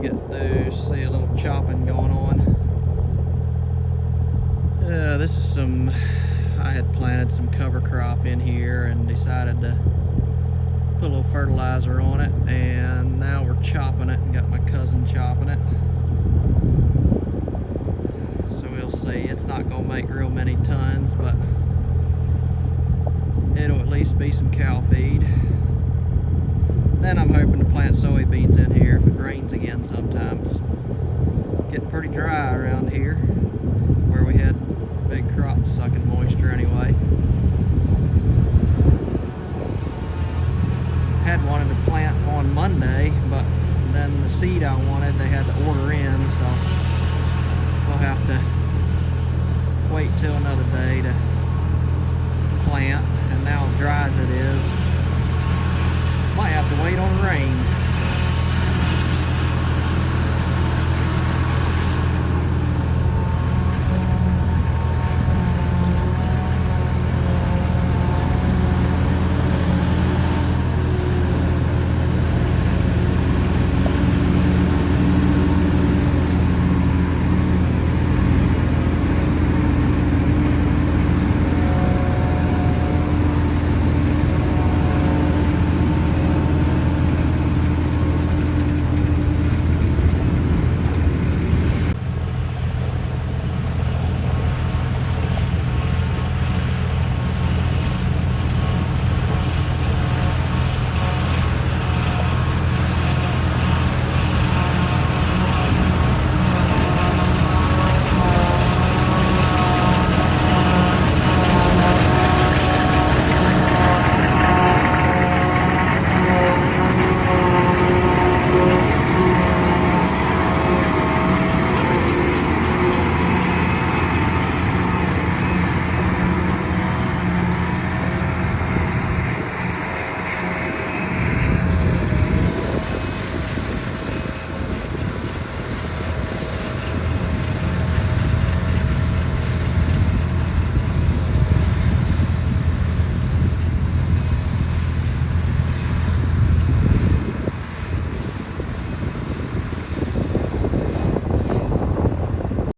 get to see a little chopping going on. This is I had planted some cover crop in here and decided to put a little fertilizer on it, and now we're chopping it, and got my cousin chopping it. So we'll see. It's not going to make real many tons, but it'll at least be some cow feed. Then I'm hoping to plant soybeans in here if it rains again sometimes. Getting pretty dry around here where we had big crops sucking moisture anyway. Had wanted to plant on Monday, but then the seed I wanted they had to order in, so we'll have to wait till another day to plant. And now as dry as it is, might have to wait on rain.